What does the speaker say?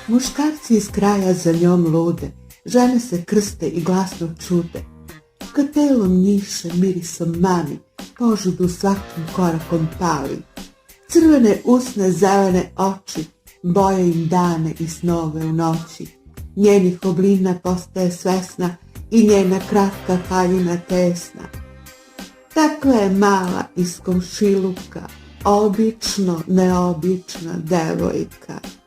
Muškarci iz kraja za njom lude, žene se krste i glasno čude. Kad telom njiše mirisom mami, požudu svakim korakom pali. Crvene usne, zelene oči, boje im dane i snove u noći. Njenih oblina postaje svesna i njena kratka haljina tesna. Takva je mala iz komšiluka, obično neobična devojka.